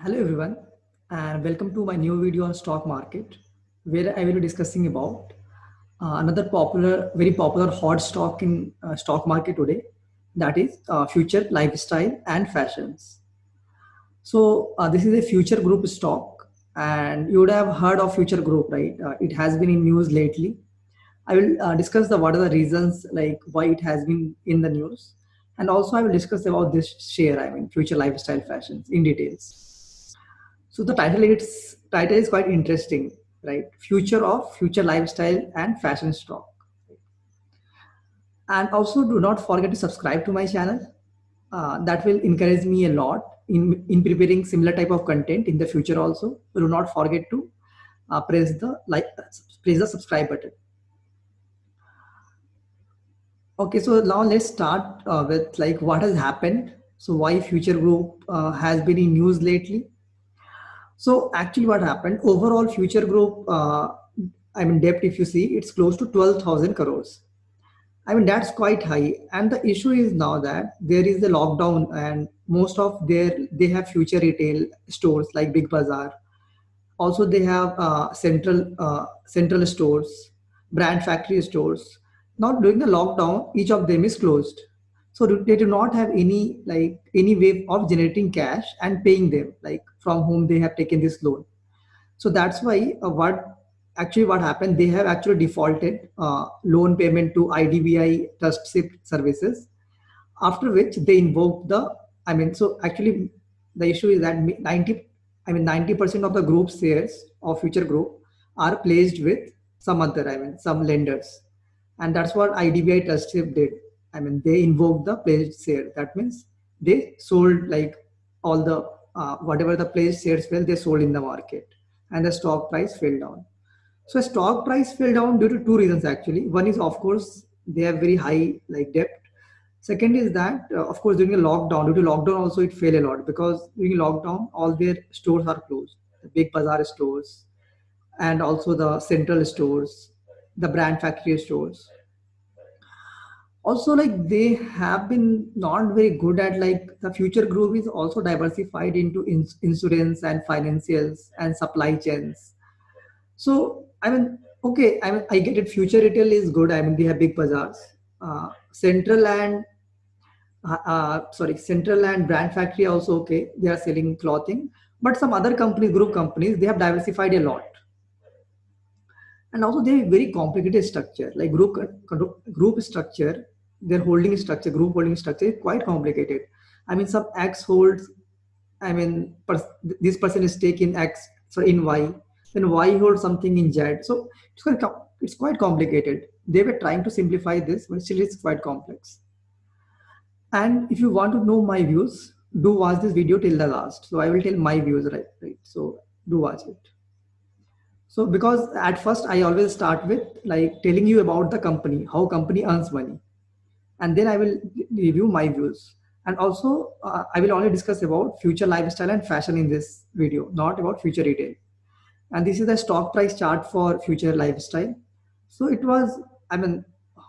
Hello everyone, and welcome to my new video on stock market, where I will be discussing about another very popular hot stock in stock market today, that is future lifestyle and fashions. So this is a future group stock, and you would have heard of future group, right? It has been in news lately. I will discuss the what are the reasons like why it has been in the news, and also I will discuss about this share. I mean, future lifestyle fashions in details. So the title is quite interesting, right? Future of future lifestyle and fashion stock. And also do not forget to subscribe to my channel. That will encourage me a lot in preparing similar type of content in the future also. Do not forget to press the subscribe button. Okay, so now let's start with like what has happened. So why Future Group has been in news lately. So actually what happened, overall Future Group, I mean debt if you see, it's close to 12,000 crores. I mean that's quite high. And the issue is now that there is the lockdown and most of they have future retail stores like Big Bazaar. Also they have central stores, brand factory stores. Now during the lockdown, each of them is closed. So they do not have any way of generating cash and paying them like from whom they have taken this loan. So that's why what happened, they have actually defaulted loan payment to IDBI Trustship Services, after which they invoked I mean, so actually the issue is that 90% of the group shares of Future Group are placed with some lenders. And that's what IDBI Trustship did. I mean, they invoked the pledged share. That means they sold like all the whatever the pledged shares were, they sold in the market, and the stock price fell down. So stock price fell down due to two reasons actually. One is of course they have very high like debt. Second is that of course during the lockdown, due to lockdown also it fell a lot because during lockdown all their stores are closed. The big bazaar stores and also the central stores, the brand factory stores. Also like they have been not very good at like the Future Group is also diversified into insurance and financials and supply chains. So I mean, okay, I mean I get it. Future retail is good. I mean they have big bazaars. Central and brand factory also okay. They are selling clothing, but some other companies, group companies, they have diversified a lot, and also they have very complicated structure. Like group structure, their holding structure, group holding structure is quite complicated. I mean, some X holds. I mean, this person is taking X, so in Y, then Y holds something in Z. So it's quite complicated. They were trying to simplify this, but still it's quite complex. And if you want to know my views, do watch this video till the last. So I will tell my views, right? So do watch it. So because at first I always start with like telling you about the company, how company earns money, and then I will review my views. And also I will only discuss about future lifestyle and fashion in this video, not about future retail. And this is the stock price chart for future lifestyle. So it was, I mean,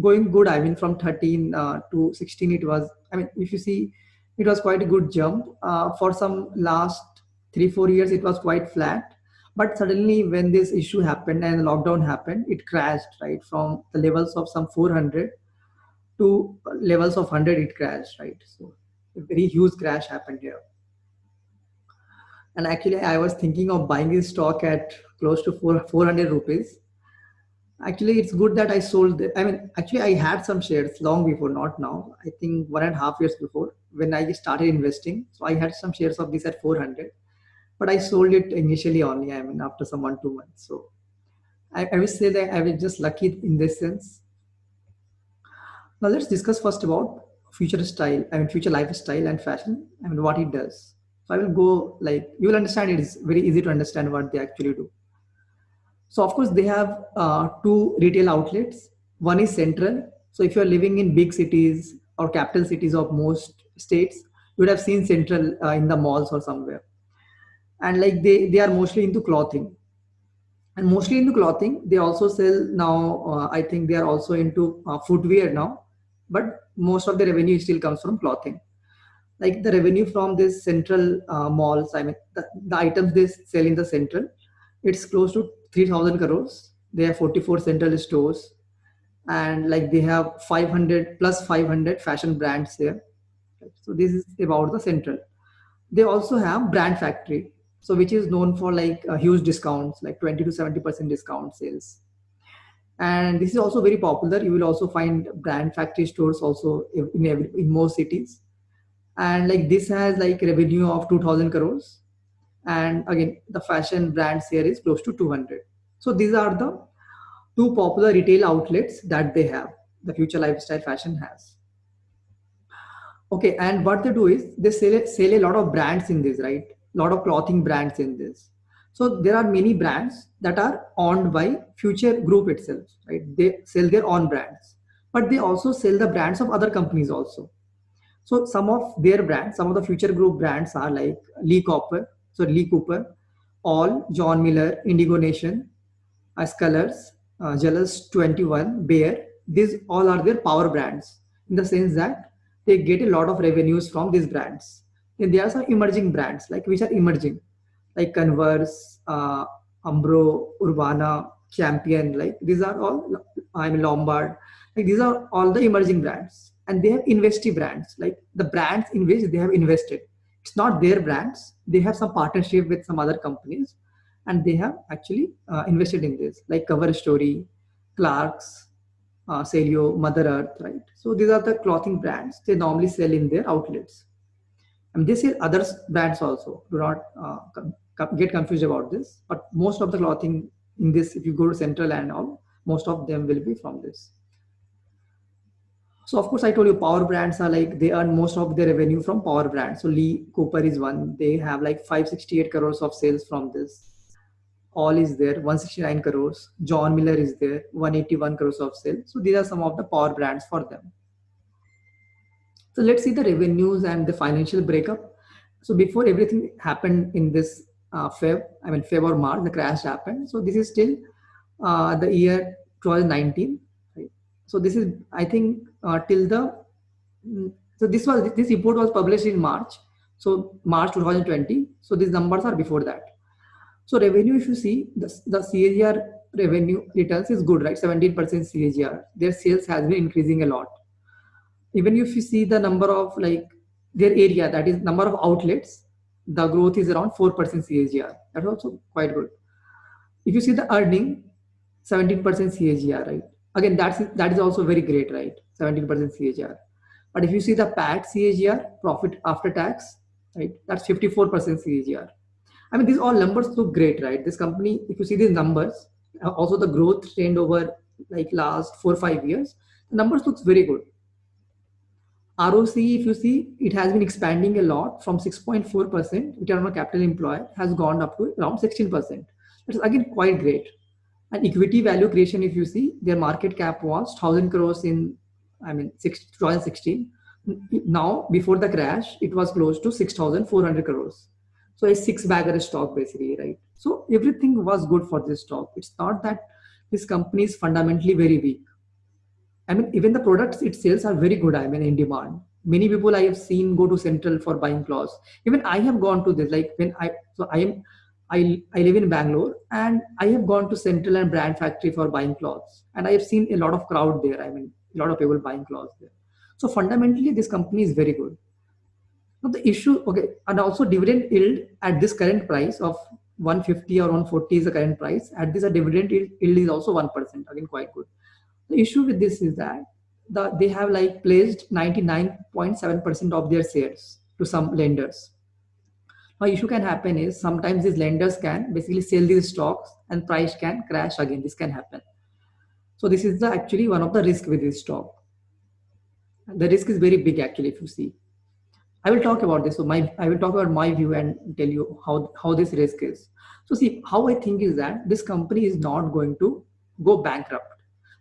going good. I mean, from 13 to 16, it was. I mean, if you see, it was quite a good jump. For some last 3 4 years, it was quite flat. But suddenly, when this issue happened and lockdown happened, it crashed right from the levels of some 400 to levels of 100. It crashed right. So a very huge crash happened here. And actually, I was thinking of buying this stock at close to 400 rupees. Actually, it's good that I sold it. I mean, actually, I had some shares long before, not now. I think 1.5 years before when I started investing. So I had some shares of this at 400, but I sold it initially only. I mean, after some 1 2 months. So I will say that I was just lucky in this sense. Now let's discuss first about future style. I mean, future lifestyle and fashion. I mean, what it does. So I will go like you will understand. It is very easy to understand what they actually do. So of course they have two retail outlets. One is central. So if you are living in big cities or capital cities of most states, you would have seen central in the malls or somewhere. And like they are mostly into clothing. And mostly into clothing, they also sell now. I think they are also into footwear now, but most of the revenue still comes from clothing. like the revenue from this central malls, I mean, the items they sell in the central, it's close to 3,000 crores. They have 44 central stores, and like they have 500 plus 500 fashion brands there. So this is about the central. They also have brand factory, so which is known for like huge discounts, like 20 to 70% discount sales. And this is also very popular. You will also find brand factory stores also in most cities. And like this has like revenue of 2,000 crores. And again, the fashion brands here is close to 200. So these are the two popular retail outlets that they have, the Future Lifestyle Fashion has. Okay, and what they do is they sell a lot of brands in this, right? A lot of clothing brands in this. So there are many brands that are owned by Future Group itself, right? They sell their own brands, but they also sell the brands of other companies also. So some of their brands, some of the Future Group brands are like Lee Cooper, All, John Miller, Indigo Nation, Colors, Jealous 21, Bear. These all are their power brands in the sense that they get a lot of revenues from these brands. Then there are some emerging brands like which are emerging, like Converse, Umbro, Urbana, Champion. Like these are all, I mean Lombard. Like these are all the emerging brands, and they have investee brands, like the brands in which they have invested. It's not their brands. They have some partnership with some other companies, and they have actually invested in this, like Cover Story, Clarks, Celio, Mother Earth, right? So these are the clothing brands they normally sell in their outlets. And they sell other brands also. Do not get confused about this. But most of the clothing in this, if you go to Central and all, most of them will be from this. So of course, I told you power brands are like they earn most of their revenue from power brands. So Lee Cooper is one. They have like 568 crores of sales from this. All is there, 169 crores. John Miller is there, 181 crores of sales. So these are some of the power brands for them. So let's see the revenues and the financial breakup. So before everything happened in this Feb or March, the crash happened. So this is still the year 2019. Right? So this is, I think, till the, so this report was published in March. So March 2020. So these numbers are before that. So revenue, if you see, the CAGR revenue returns is good, right? 17% CAGR. Their sales has been increasing a lot. Even if you see the number of like their area, that is number of outlets, the growth is around 4% CAGR. That's also quite good. If you see the earning, 17% CAGR, right? Again, that is also very great, right? 17% CAGR. But if you see the PAT CAGR, profit after tax, right? That's 54% CAGR. I mean, these all numbers look great, right? This company, if you see these numbers, also the growth trend over like last 4 or 5 years, the numbers looks very good. ROCE, if you see, it has been expanding a lot from 6.4% return on capital employed has gone up to around 16%. That's again quite great. And equity value creation, if you see, their market cap was 1,000 crores in, 2016. Now, before the crash, it was close to 6,400 crores. So a six-bagger stock basically, right? So everything was good for this stock. It's not that this company is fundamentally very weak. I mean, even the products it sells are very good. I mean, in demand. Many people I have seen go to Central for buying clothes. Even I have gone to this. Like when I live in Bangalore and I have gone to Central and Brand Factory for buying clothes, and I have seen a lot of crowd there. I mean, a lot of people buying clothes there. So fundamentally, this company is very good. Now the issue, okay, and also dividend yield at this current price of 150 or 140 is the current price. At this, a dividend yield is also 1%. Again, quite good. The issue with this is that they have like placed 99.7% of their shares to some lenders. Now, issue can happen is sometimes these lenders can basically sell these stocks and price can crash again. This can happen. So this is actually one of the risk with this stock. The risk is very big actually if you see. I will talk about this. So I will talk about my view and tell you how this risk is. So see, how I think is that this company is not going to go bankrupt.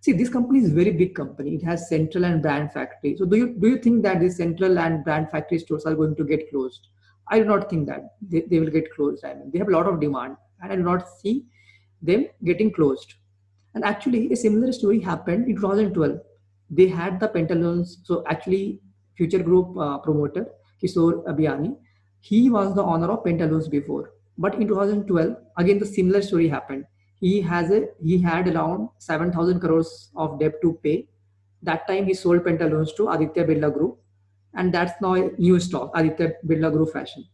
See, this company is a very big company. It has Central and Brand Factory. So do you think that these Central and Brand Factory stores are going to get closed? I do not think that they will get closed. I mean, they have a lot of demand and I do not see them getting closed. And actually, a similar story happened in 2012. They had the Pantaloons. So actually, Future Group promoter Kishore Abiyani. He was the owner of Pantaloons before, but in 2012, again the similar story happened. He had around 7,000 crores of debt to pay. That time he sold Pantaloons to Aditya Birla Group, and that's now a new stock, Aditya Birla Group Fashion.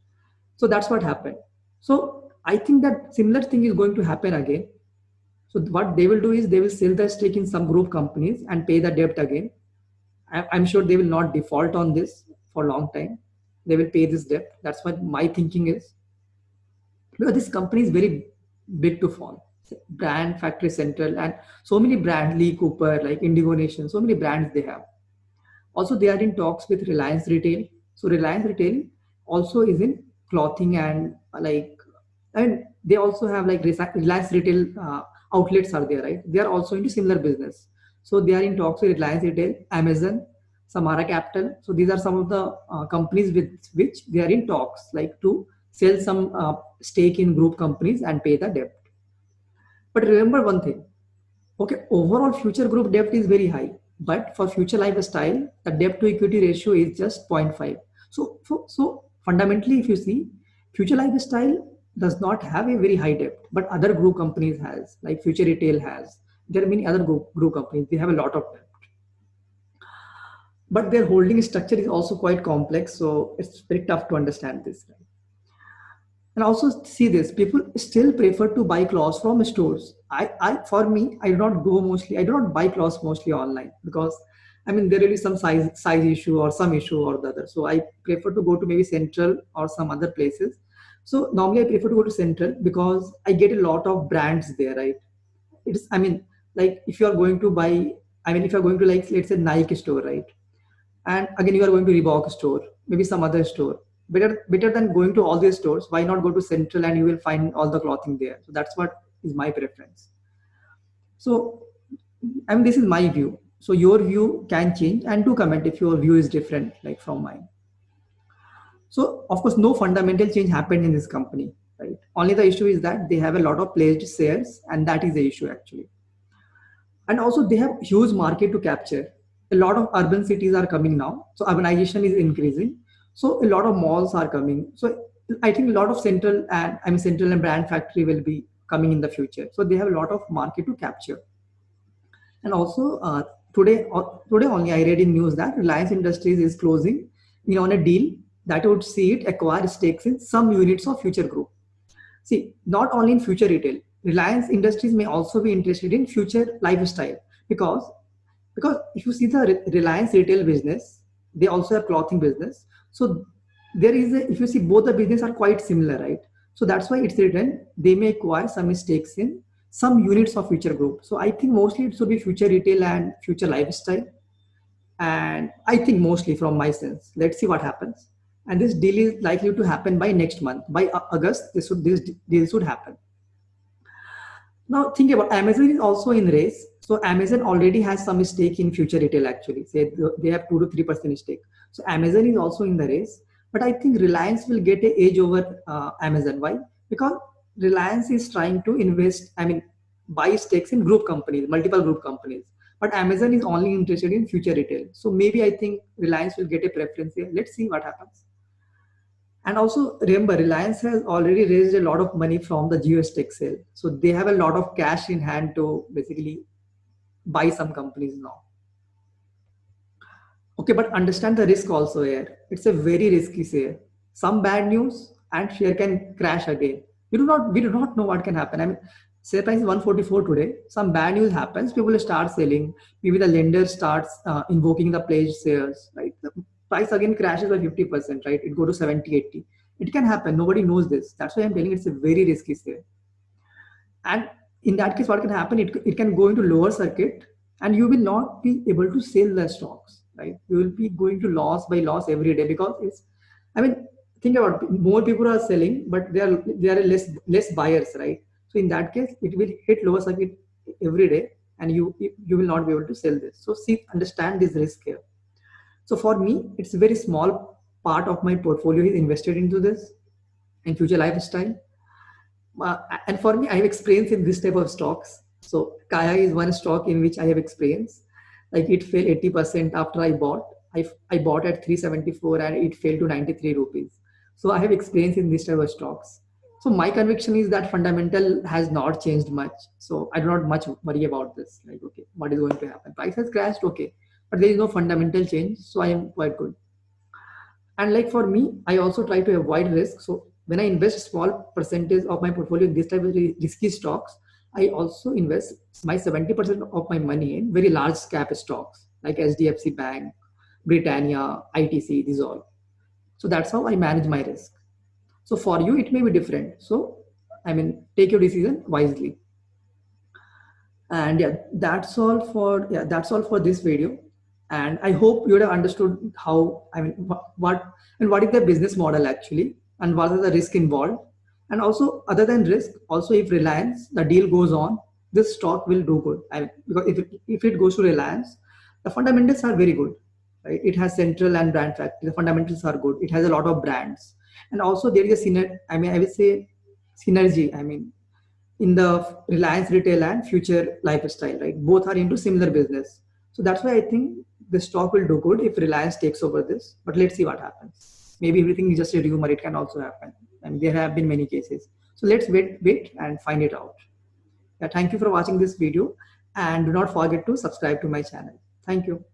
So that's what happened. So I think that similar thing is going to happen again. So what they will do is they will sell their stake in some group companies and pay the debt again. I'm sure they will not default on this for a long time. They will pay this debt. That's what my thinking is. Because this company is very big to fall. Brand Factory Central and so many brands, Lee Cooper, like Indigo Nation, so many brands they have. Also, they are in talks with Reliance Retail. So Reliance Retail also is in clothing and and they also have like Reliance Retail outlets are there, right? They are also into similar business. So they are in talks with Reliance Retail, Amazon, Samara Capital. So these are some of the companies with which they are in talks, like to sell some stake in group companies and pay the debt. But remember one thing. Okay, overall future group debt is very high, but for future lifestyle, the debt to equity ratio is just zero point 0.5. So fundamentally, if you see, future lifestyle does not have a very high debt, but other group companies has, like Future Retail has. There are many other group companies, they have a lot of debt. But their holding structure is also quite complex, so it's very tough to understand this. Right? And also see this, people still prefer to buy clothes from stores. For me, I do not buy clothes mostly online because I mean there will be some size issue or some issue or the other. So I prefer to go to maybe Central or some other places. So normally I prefer to go to Central because I get a lot of brands there, right? It's I mean like if you are going to buy, I mean if you are going to like let's say Nike store, right? And again you are going to Reebok store, maybe some other store. Better than going to all these stores, why not go to Central and you will find all the clothing there. So that's what is my preference. So I mean this is my view. So your view can change, and do comment if your view is different like from mine. So of course no fundamental change happened in this company, right? Only the issue is that they have a lot of pledged shares, and that is the issue actually. And also they have huge market to capture. A lot of urban cities are coming now, so urbanization is increasing. So a lot of malls are coming. So I think a lot of central and brand factory will be coming in the future, so they have a lot of market to capture. And also today only I read in news that Reliance Industries is closing on a deal that would see it acquire stakes in some units of Future Group. See, not only in future retail, Reliance Industries may also be interested in future lifestyle because if you see the Reliance retail business, they also have clothing business. So there is if you see both the business are quite similar, right? So that's why it's written they may acquire some stakes in some units of Future Group. So I think mostly it should be future retail and future lifestyle. And I think mostly from my sense, let's see what happens. And this deal is likely to happen by next month, by August. This deal should happen. Now think about Amazon is also in race. So Amazon already has some stake in future retail actually. Say they have 2 to 3% stake. So Amazon is also in the race. But I think Reliance will get an edge over Amazon. Why? Because Reliance is trying to invest, I mean, buy stakes in group companies, multiple group companies. But Amazon is only interested in future retail. So maybe I think Reliance will get a preference here. Let's see what happens. And also remember, Reliance has already raised a lot of money from the Jio stake sale. So they have a lot of cash in hand to basically buy some companies now. Okay, but understand the risk also here. It's a very risky share. Some bad news and share can crash again. We do not know what can happen. I mean, share price is 144 today. Some bad news happens, people will start selling. Maybe the lender starts invoking the pledged shares, right? The price again crashes by 50%, right? It go to 70, 80. It can happen. Nobody knows this. That's why I'm telling it's a very risky share. And in that case, what can happen? It can go into lower circuit and you will not be able to sell the stocks, right? You will be going to loss by loss every day because I mean, think about it, more people are selling, but there are less buyers, right? So in that case, it will hit lower circuit every day and you will not be able to sell this. So see, understand this risk here. So for me, it's a very small part of my portfolio is invested into this in future lifestyle. And for me, I have experience in this type of stocks. So Kaya is one stock in which I have experience. Like it fell 80% after I bought. I bought at 374 and it fell to 93 rupees. So I have experience in this type of stocks. So my conviction is that fundamental has not changed much. So I do not much worry about this. Like, okay, what is going to happen? Price has crashed, okay, but there is no fundamental change. So I am quite good. And like for me, I also try to avoid risk. So when I invest small percentage of my portfolio in this type of risky stocks, I also invest my 70% of my money in very large cap stocks like HDFC Bank, Britannia, ITC, these all. So that's how I manage my risk. So for you, it may be different. So I mean, take your decision wisely. And yeah, that's all for this video. And I hope you would have understood how, I mean, what is the business model actually, and what are the risk involved. And also, other than risk, also if Reliance the deal goes on, this stock will do good. I mean, because if it goes to Reliance, the fundamentals are very good, right? It has central and brand factory. The fundamentals are good. It has a lot of brands. And also there is a I would say synergy, I mean, in the Reliance Retail and Future Lifestyle, right? Both are into similar business. So that's why I think the stock will do good if Reliance takes over this. But let's see what happens. Maybe everything is just a rumor. It can also happen. And there have been many cases. So let's wait and find it out. Yeah, thank you for watching this video. And do not forget to subscribe to my channel. Thank you.